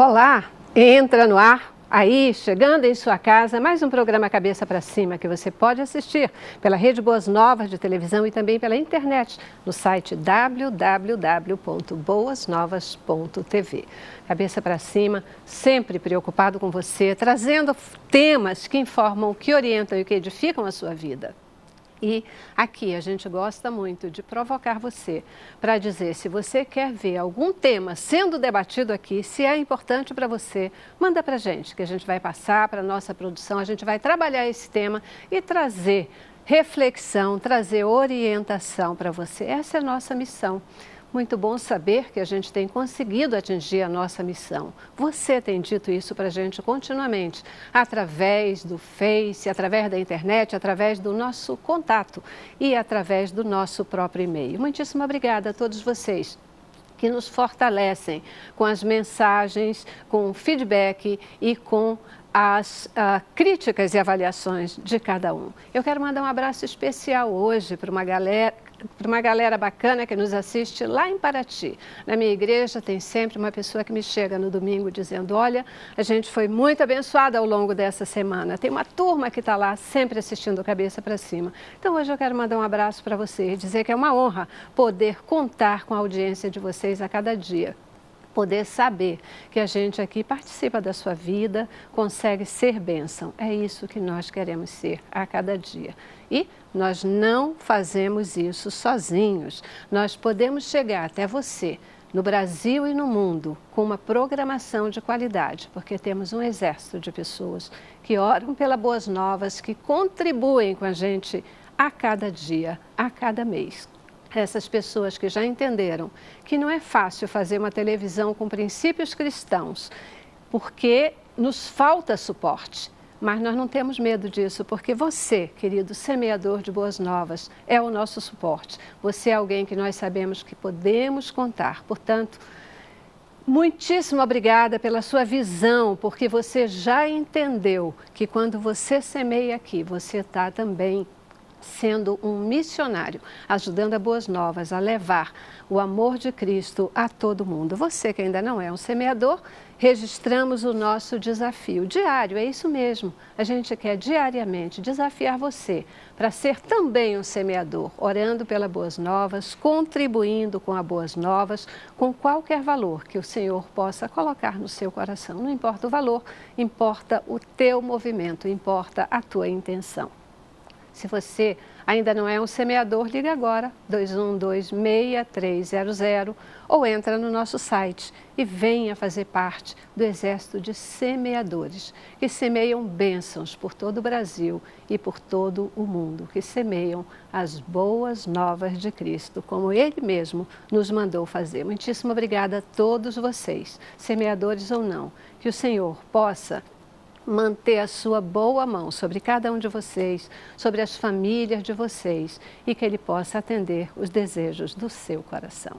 Olá, entra no ar, aí, chegando em sua casa, mais um programa Cabeça para Cima que você pode assistir pela Rede Boas Novas de televisão e também pela internet, no site www.boasnovas.tv. Cabeça para Cima, sempre preocupado com você, trazendo temas que informam, que orientam e que edificam a sua vida. E aqui a gente gosta muito de provocar você para dizer se você quer ver algum tema sendo debatido aqui, se é importante para você, manda para a gente, que a gente vai passar para a nossa produção, a gente vai trabalhar esse tema e trazer reflexão, trazer orientação para você. Essa é a nossa missão. Muito bom saber que a gente tem conseguido atingir a nossa missão. Você tem dito isso para a gente continuamente, através do Face, através da internet, através do nosso contato e através do nosso próprio e-mail. Muitíssimo obrigada a todos vocês que nos fortalecem com as mensagens, com o feedback e com as críticas e avaliações de cada um. Eu quero mandar um abraço especial hoje para uma galera bacana que nos assiste lá em Paraty. Na minha igreja tem sempre uma pessoa que me chega no domingo dizendo: olha, a gente foi muito abençoada ao longo dessa semana. Tem uma turma que está lá sempre assistindo Cabeça para Cima. Então hoje eu quero mandar um abraço para você e dizer que é uma honra poder contar com a audiência de vocês a cada dia. Poder saber que a gente aqui participa da sua vida, consegue ser bênção. É isso que nós queremos ser a cada dia. E nós não fazemos isso sozinhos. Nós podemos chegar até você, no Brasil e no mundo, com uma programação de qualidade, porque temos um exército de pessoas que oram pela Boas Novas, que contribuem com a gente a cada dia, a cada mês. Essas pessoas que já entenderam que não é fácil fazer uma televisão com princípios cristãos, porque nos falta suporte. Mas nós não temos medo disso, porque você, querido semeador de Boas Novas, é o nosso suporte. Você é alguém que nós sabemos que podemos contar. Portanto, muitíssimo obrigada pela sua visão, porque você já entendeu que quando você semeia aqui, você está também sendo um missionário, ajudando a Boas Novas a levar o amor de Cristo a todo mundo. Você que ainda não é um semeador, registramos o nosso desafio diário, é isso mesmo. A gente quer diariamente desafiar você para ser também um semeador, orando pela Boas Novas, contribuindo com a Boas Novas, com qualquer valor que o Senhor possa colocar no seu coração. Não importa o valor, importa o teu movimento, importa a tua intenção. Se você ainda não é um semeador, liga agora, 212-6300, ou entra no nosso site e venha fazer parte do exército de semeadores, que semeiam bênçãos por todo o Brasil e por todo o mundo, que semeiam as boas novas de Cristo, como Ele mesmo nos mandou fazer. Muitíssimo obrigada a todos vocês, semeadores ou não, que o Senhor possa manter a sua boa mão sobre cada um de vocês, sobre as famílias de vocês e que Ele possa atender os desejos do seu coração.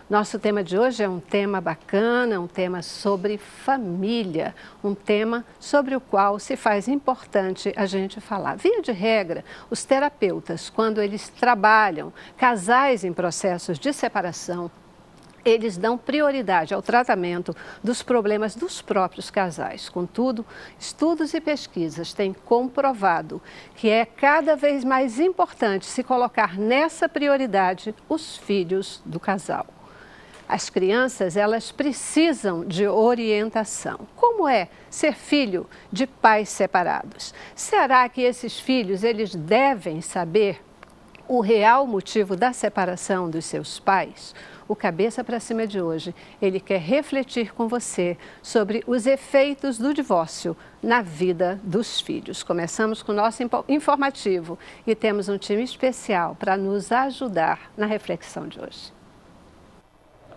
Nosso tema de hoje é um tema bacana, um tema sobre família, um tema sobre o qual se faz importante a gente falar. Via de regra, os terapeutas, quando eles trabalham casais em processos de separação, eles dão prioridade ao tratamento dos problemas dos próprios casais. Contudo, estudos e pesquisas têm comprovado que é cada vez mais importante se colocar nessa prioridade os filhos do casal. As crianças, elas precisam de orientação. Como é ser filho de pais separados? Será que esses filhos, eles devem saber o real motivo da separação dos seus pais? O Cabeça para Cima de hoje, ele quer refletir com você sobre os efeitos do divórcio na vida dos filhos. Começamos com o nosso informativo e temos um time especial para nos ajudar na reflexão de hoje.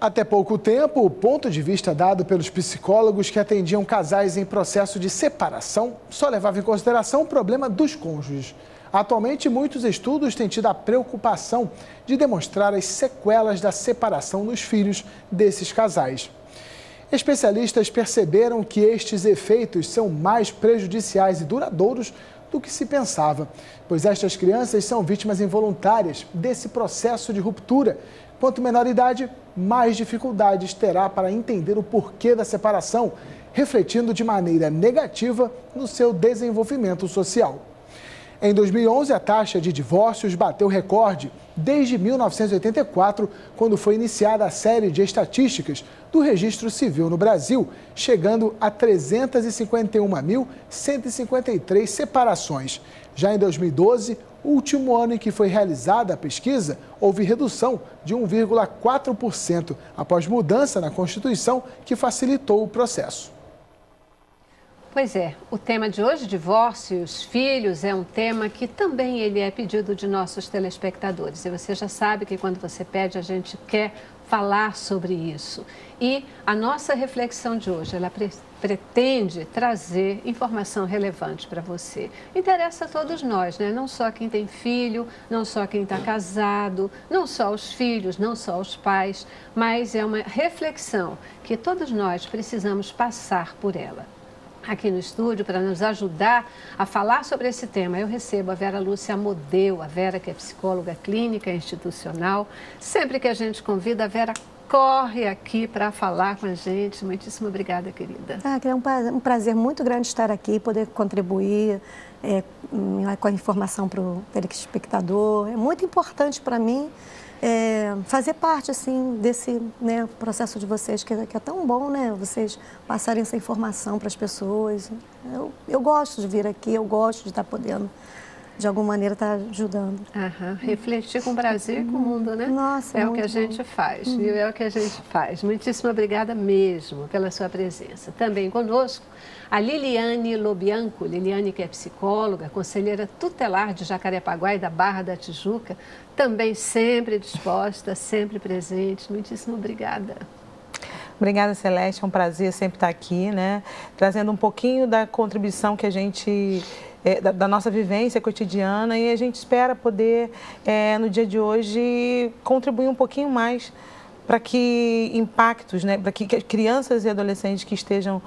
Até pouco tempo, o ponto de vista dado pelos psicólogos que atendiam casais em processo de separação só levava em consideração o problema dos cônjuges. Atualmente, muitos estudos têm tido a preocupação de demonstrar as sequelas da separação nos filhos desses casais. Especialistas perceberam que estes efeitos são mais prejudiciais e duradouros do que se pensava, pois estas crianças são vítimas involuntárias desse processo de ruptura. Quanto menor idade, mais dificuldades terá para entender o porquê da separação, refletindo de maneira negativa no seu desenvolvimento social. Em 2011, a taxa de divórcios bateu recorde desde 1984, quando foi iniciada a série de estatísticas do Registro Civil no Brasil, chegando a 351.153 separações. Já em 2012, último ano em que foi realizada a pesquisa, houve redução de 1,4% após mudança na Constituição que facilitou o processo. Pois é, o tema de hoje, divórcio e os filhos, é um tema que também ele é pedido de nossos telespectadores. E você já sabe que quando você pede, a gente quer falar sobre isso. E a nossa reflexão de hoje, ela pretende trazer informação relevante para você. Interessa a todos nós, né? Não só quem tem filho, não só quem está casado, não só os filhos, não só os pais, mas é uma reflexão que todos nós precisamos passar por ela. Aqui no estúdio, para nos ajudar a falar sobre esse tema, eu recebo a Vera Lúcia Amodeu, a Vera que é psicóloga clínica institucional. Sempre que a gente convida, a Vera corre aqui para falar com a gente. Muitíssimo obrigada, querida. É um prazer muito grande estar aqui, poder contribuir com a informação para o telespectador. É muito importante para mim fazer parte assim, desse processo de vocês, que é tão bom, né? Vocês passarem essa informação para as pessoas. Eu gosto de vir aqui, eu gosto de estar podendo, de alguma maneira, estar ajudando. Refletir com o Brasil e com o mundo, né? Nossa, é o que a gente faz, viu? É o que a gente faz. Muitíssimo obrigada mesmo pela sua presença. Também conosco a Liliane Lobianco, Liliane que é psicóloga, conselheira tutelar de Jacarepaguá e da Barra da Tijuca, também sempre disposta, sempre presente. Muitíssimo obrigada. Obrigada, Celeste. É um prazer sempre estar aqui, né? Trazendo um pouquinho da contribuição que a gente... da nossa vivência cotidiana, e a gente espera poder, no dia de hoje, contribuir um pouquinho mais para que impactos, né, para que crianças e adolescentes que estejam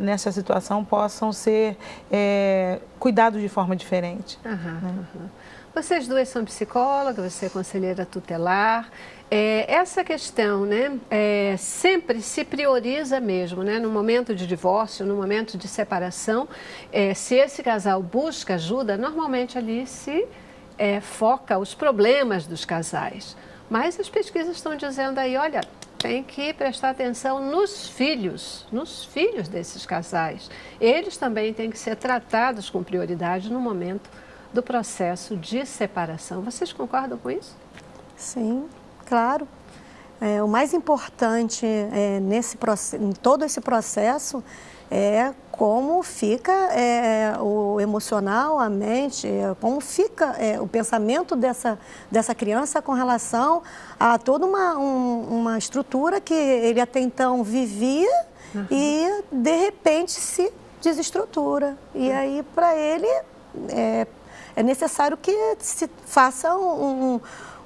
nessa situação possam ser cuidados de forma diferente. Vocês duas são psicólogas, você é conselheira tutelar. Essa questão, né, sempre se prioriza mesmo, né, no momento de divórcio, no momento de separação, se esse casal busca ajuda, normalmente ali se foca os problemas dos casais. Mas as pesquisas estão dizendo aí, olha, tem que prestar atenção nos filhos desses casais. Eles também têm que ser tratados com prioridade no momento do processo de separação. Vocês concordam com isso? Sim, claro. O mais importante em todo esse processo é como fica o emocional, a mente, como fica o pensamento dessa criança com relação a toda uma estrutura que ele até então vivia e, de repente, se desestrutura. E aí, para ele, é necessário que se faça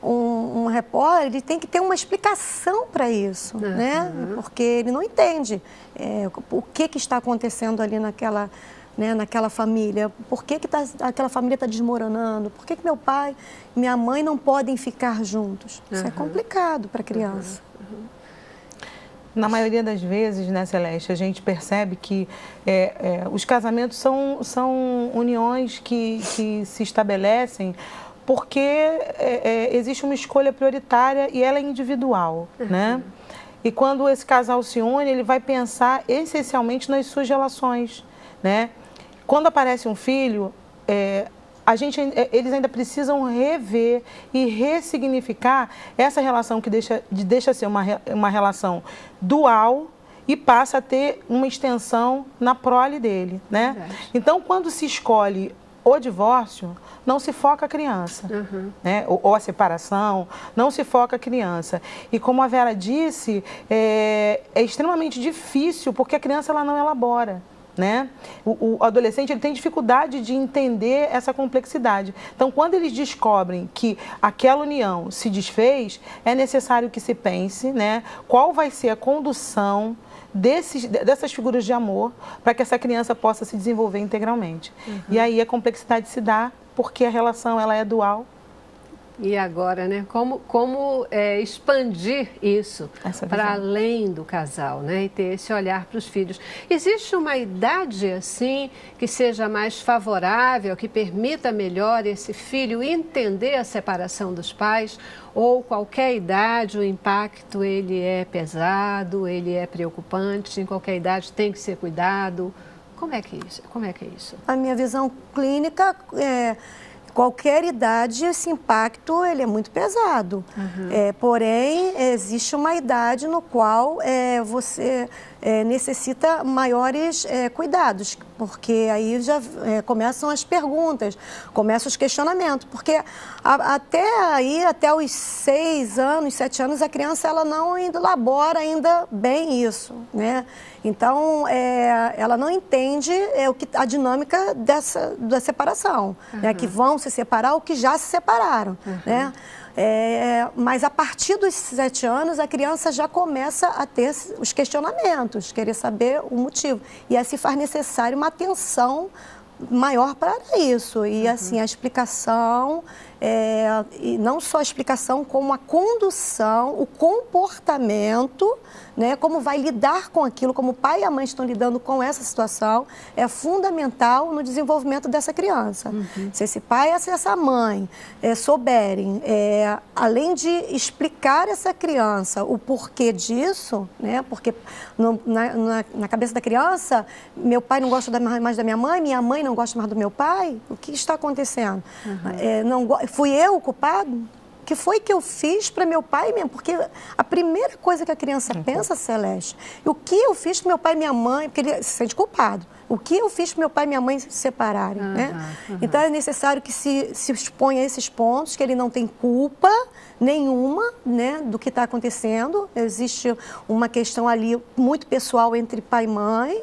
um repórter, ele tem que ter uma explicação para isso, né? Porque ele não entende o que está acontecendo ali naquela família, por que aquela família está desmoronando, por que meu pai e minha mãe não podem ficar juntos. Isso é complicado para a criança. Na maioria das vezes, né, Celeste, a gente percebe que os casamentos são uniões que se estabelecem porque existe uma escolha prioritária e ela é individual, né? E quando esse casal se une, ele vai pensar essencialmente nas suas relações, né? Quando aparece um filho, eles ainda precisam rever e ressignificar essa relação que deixa ser uma relação dual e passa a ter uma extensão na prole dele, né? Então, quando se escolhe o divórcio, não se foca a criança, né? Ou a separação, não se foca a criança. E como a Vera disse, é extremamente difícil, porque a criança ela não elabora, né? O adolescente ele tem dificuldade de entender essa complexidade. Então, quando eles descobrem que aquela união se desfez, é necessário que se pense, né, qual vai ser a condução dessas figuras de amor para que essa criança possa se desenvolver integralmente. E aí a complexidade se dá porque a relação ela é dual. E agora, né? Como expandir isso para além do casal, né? E ter esse olhar para os filhos. Existe uma idade, assim, que seja mais favorável, que permita melhor esse filho entender a separação dos pais? Ou qualquer idade, o impacto, ele é pesado, ele é preocupante, em qualquer idade tem que ser cuidado? Como é que é isso? A minha visão clínica qualquer idade, esse impacto ele é muito pesado. Porém, existe uma idade no qual você necessita maiores cuidados, porque aí já começam as perguntas, começam os questionamentos, porque até os 6 anos, 7 anos, a criança ela não elabora ainda bem isso, né? Então, ela não entende a dinâmica da separação, né? Que vão se separar ou que já se separaram, né? Mas a partir dos 7 anos, a criança já começa a ter os questionamentos, querer saber o motivo. E aí se faz necessário uma atenção maior para isso. E assim, a explicação, e não só a explicação, como a condução, o comportamento, né, como vai lidar com aquilo, como o pai e a mãe estão lidando com essa situação, é fundamental no desenvolvimento dessa criança. Se esse pai e essa mãe souberem, além de explicar essa criança o porquê disso, né, porque na cabeça da criança, meu pai não gosta mais da minha mãe não gosta mais do meu pai, o que está acontecendo? Fui eu o culpado? O que foi que eu fiz para meu pai mesmo? Porque a primeira coisa que a criança pensa, Celeste, o que eu fiz para meu pai e minha mãe, porque ele se sente culpado, o que eu fiz para meu pai e minha mãe se separarem, né? Então é necessário que se exponha a esses pontos, que ele não tem culpa nenhuma, né, do que está acontecendo. Existe uma questão ali muito pessoal entre pai e mãe.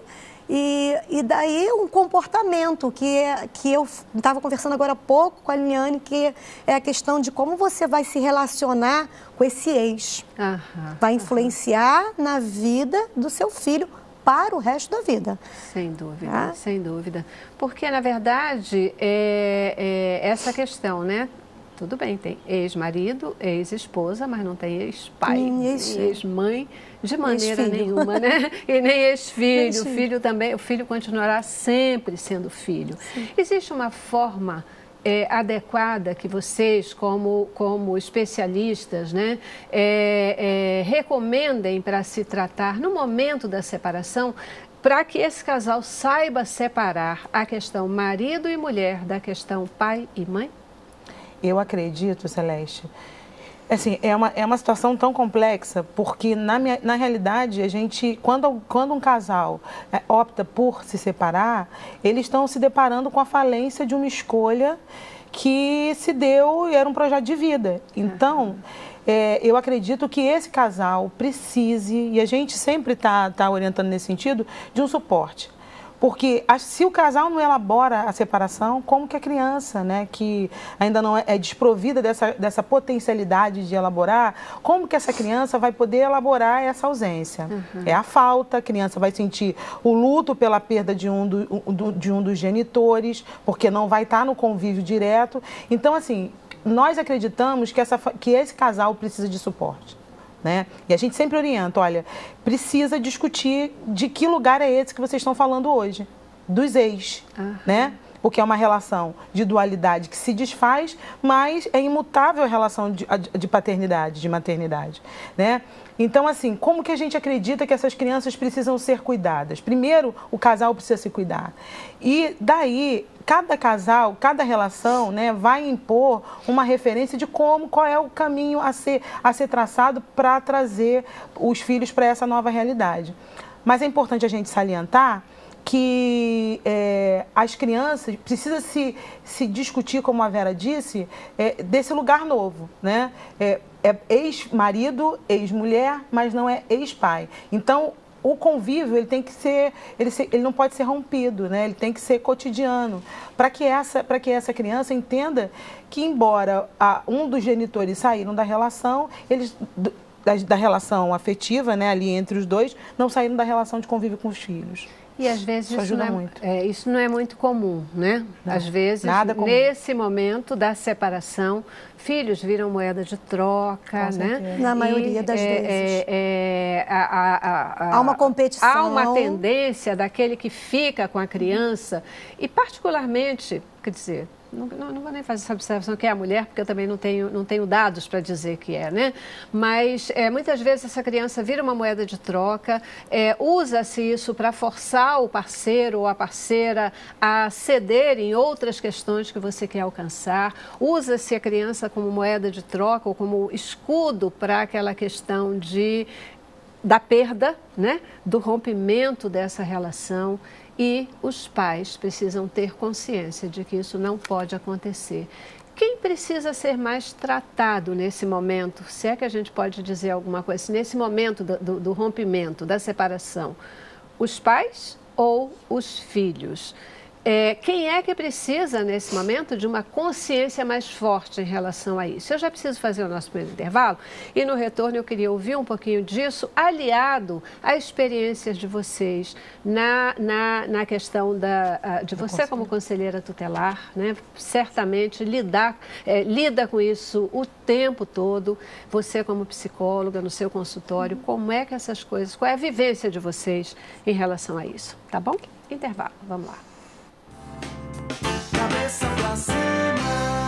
E daí um comportamento que eu estava conversando agora há pouco com a Liliane, que é a questão de como você vai se relacionar com esse ex. Vai influenciar na vida do seu filho para o resto da vida. Sem dúvida, sem dúvida. Porque, na verdade, essa questão, né? Tudo bem, tem ex-marido, ex-esposa, mas não tem ex-pai, ex-mãe, de maneira nenhuma, né? E nem ex-filho. O filho também, o filho continuará sempre sendo filho. Sim. Existe uma forma adequada que vocês, como especialistas, né, recomendem para se tratar no momento da separação, para que esse casal saiba separar a questão marido e mulher da questão pai e mãe? Eu acredito, Celeste, assim, é uma situação tão complexa, porque na realidade, a gente, quando um casal opta por se separar, eles estão se deparando com a falência de uma escolha que se deu e era um projeto de vida. Então, eu acredito que esse casal precise, e a gente sempre está orientando nesse sentido, de um suporte. Porque se o casal não elabora a separação, como que a criança, né, que ainda não é desprovida dessa potencialidade de elaborar, como que essa criança vai poder elaborar essa ausência? É a falta, a criança vai sentir o luto pela perda de um dos genitores, porque não vai estar no convívio direto. Então, assim, nós acreditamos que esse casal precisa de suporte. Né? E a gente sempre orienta, olha, precisa discutir de que lugar é esse que vocês estão falando hoje, dos ex, né? Porque é uma relação de dualidade que se desfaz, mas é imutável a relação de paternidade, de maternidade, né? Então, assim, como que a gente acredita que essas crianças precisam ser cuidadas? Primeiro, o casal precisa se cuidar. E daí, cada casal, cada relação, né, vai impor uma referência de qual é o caminho a ser traçado para trazer os filhos para essa nova realidade. Mas é importante a gente salientar que as crianças precisam se discutir, como a Vera disse, desse lugar novo, né? É ex-marido, ex-mulher, mas não é ex-pai. Então, o convívio ele tem que ser, ele não pode ser rompido, né? Ele tem que ser cotidiano, para que essa criança entenda que, embora um dos genitores saíram da relação, eles da relação afetiva, né, ali entre os dois, não saíram da relação de convívio com os filhos. E às vezes isso não é muito comum, né? Não, às vezes, nesse momento da separação, filhos viram moeda de troca, né? Na maioria das vezes. Há uma competição. Há uma tendência daquele que fica com a criança e particularmente, quer dizer, não vou nem fazer essa observação que é a mulher, porque eu também não tenho dados para dizer que é, né? Mas muitas vezes essa criança vira uma moeda de troca, usa-se isso para forçar o parceiro ou a parceira a ceder em outras questões que você quer alcançar, usa-se a criança como moeda de troca ou como escudo para aquela questão da perda, né? Do rompimento dessa relação. E os pais precisam ter consciência de que isso não pode acontecer. Quem precisa ser mais tratado nesse momento, se é que a gente pode dizer alguma coisa, nesse momento do rompimento, da separação, os pais ou os filhos? Quem é que precisa, nesse momento, de uma consciência mais forte em relação a isso? Eu já preciso fazer o nosso primeiro intervalo e, no retorno, eu queria ouvir um pouquinho disso, aliado às experiências de vocês na questão de você como conselheira tutelar, né? Certamente lida com isso o tempo todo, você como psicóloga no seu consultório, como é que essas coisas, qual é a vivência de vocês em relação a isso, tá bom? Intervalo, vamos lá. Cabeça pra cima.